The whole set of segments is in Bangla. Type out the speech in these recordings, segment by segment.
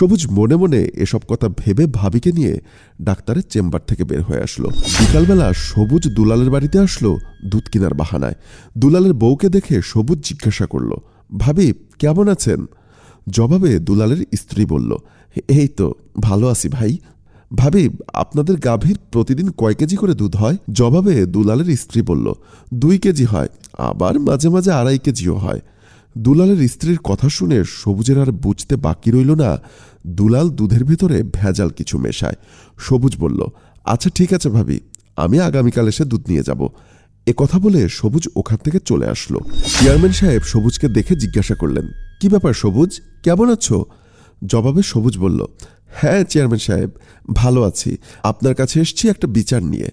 সবুজ মনে মনে এসব কথা ভেবে ভাবিকে নিয়ে ডাক্তারের চেম্বার থেকে বের হয়ে আসলো। বিকালবেলা সবুজ দুলালের বাড়িতে আসলো দুধ কেনার বাহানায়। দুলালের বউকে দেখে সবুজ জিজ্ঞাসা করল, ভাবি কেমন আছেন? জবাবে দুলালের স্ত্রী বলল, এই তো ভালো আছি ভাই। ভাবি আপনাদের গাভীর প্রতিদিন কয় কেজি করে দুধ হয়? জবাবে দুলালের স্ত্রী বলল, 2 কেজি হয়, আবার মাঝে মাঝে 2.5 কেজিও হয়। দুলালের স্ত্রীর কথা শুনে সবুজের আর বুঝতে বাকি রইল না দুলাল দুধের ভেতরে ভেজাল কিছু মেশায়। সবুজ বলল, আচ্ছা ঠিক আছে ভাবি, আমি আগামীকাল এসে দুধ নিয়ে যাব। এ কথা বলে সবুজ ওখান থেকে চলে আসলো। চেয়ারম্যান সাহেব সবুজকে দেখে জিজ্ঞাসা করলেন, কি ব্যাপার সবুজ, কেমন আছো? জবাবে সবুজ বলল, হ্যাঁ চেয়ারম্যান সাহেব, ভালো আছি, আপনার কাছে এসছি একটা বিচার নিয়ে।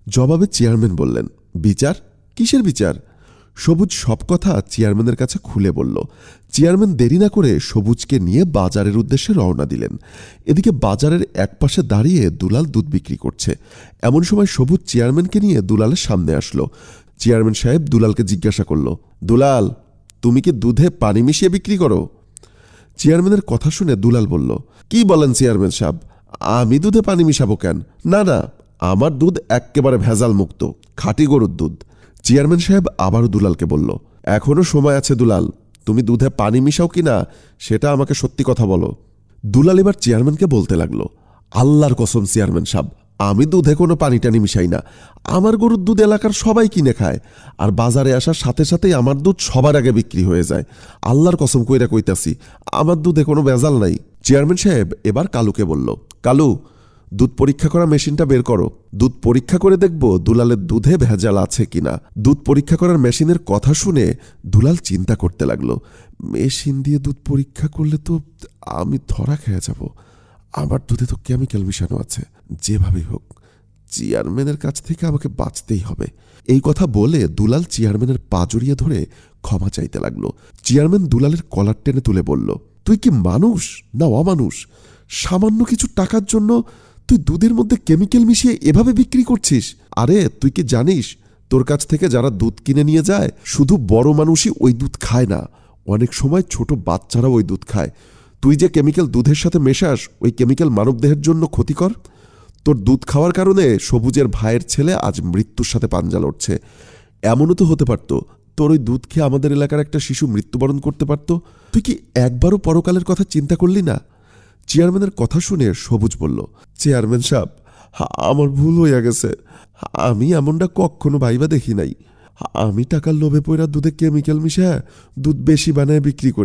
জবাবে চেয়ারম্যান বললেন, বিচার? কিসের বিচার? সবুজ সব কথা চেয়ারম্যানের কাছে খুলে বলল। চেয়ারম্যান দেরি না করে সবুজকে নিয়ে বাজারের উদ্দেশ্যে রওনা দিলেন। এদিকে বাজারের একপাশে দাঁড়িয়ে দুলাল দুধ বিক্রি করছে। এমন সময় সবুজ চেয়ারম্যানকে নিয়ে দুলালের সামনে আসলো। চেয়ারম্যান সাহেব দুলালকে জিজ্ঞাসা করল, দুলাল তুমি কি দুধে পানি মিশিয়ে বিক্রি করো? চেয়ারম্যানের কথা শুনে দুলাল বলল, কি বলেন চেয়ারম্যান সাহেব, আমি দুধে পানি মিশাবো কেন? না না, আমার দুধ এক্কেবারে ভেজাল মুক্ত, খাঁটি গরুর দুধ। চেয়ারম্যান সাহেব আবারও দুলালকে বলল, এখনো সময় আছে দুলাল, তুমি দুধে পানি মিশাও কিনা সেটা আমাকে সত্যি কথা বলো। দুলাল এবার চেয়ারম্যানকে বলতে লাগলো, আল্লাহর কসম চেয়ারম্যান সাহেব, আমি দুধে কোনো পানি টানি মিশাই না। আমার গরুর দুধ এলাকার সবাই কিনে খায়, আর বাজারে আসার সাথে সাথেই আমার দুধ সবার আগে বিক্রি হয়ে যায়। আল্লাহর কসম কইরা কইতাছি, আমার দুধে কোনো ভেজাল নাই। চেয়ারম্যান সাহেব এবার কালুকে বলল, কালু দুধ পরীক্ষা করা মেশিনটা বের করো, দুধ পরীক্ষা করে দেখব দুলালের দুধে ভেজাল আছে কিনা। দুধ পরীক্ষা করার মেশিনের কথা শুনে দুলাল চিন্তা করতে লাগলো, মেশিন দিয়ে দুধ পরীক্ষা করলে তো আমি ধরা খেয়ে যাব, আমার দুধে তো কেমিক্যাল মিশানো আছে, যেভাবেই হোক চেয়ারম্যানের কাছ থেকে আমাকে বাঁচতেই হবে। এই কথা বলে দুলাল চেয়ারম্যানের পা জড়িয়ে ধরে ক্ষমা চাইতে লাগলো। চেয়ারম্যান দুলালের কলার টেনে তুলে বলল, তুই কি মানুষ না অমানুষ? সামান্য কিছু টাকার জন্য তুই দুধের মধ্যে কেমিক্যাল মিশিয়ে এভাবে বিক্রি করছিস? আরে তুই কি জানিস তোর কাছ থেকে যারা দুধ কিনে নিয়ে যায় শুধু বড় মানুষই ওই দুধ খায় না, অনেক সময় ছোট বাচ্চারাও ওই দুধ খায়। তুই যে কেমিক্যাল দুধের সাথে মেশাস ওই কেমিক্যাল মানবদেহের জন্য ক্ষতিকর। তোর দুধ খাওয়ার কারণে সবুজের ভাইয়ের ছেলে আজ মৃত্যুর সাথে পাঞ্জা লড়ছে। এমনও তো হতে পারত তোর ওই দুধ খেয়ে আমাদের এলাকার একটা শিশু মৃত্যুবরণ করতে পারত। তুই কি একবারও পরকালের কথা চিন্তা করলি না? চেয়ারম্যানের কথা শুনে সবুজ বলল, চেয়ারম্যান সাহেব আমার ভুল হইয়া গেছে, আমি এমনটা কখনো ভাইবা দেখি নাই। আমি টাকার লোভে পইরা দুধে কেমিক্যাল মিশায় দুধ বেশি বানায় বিক্রি করি।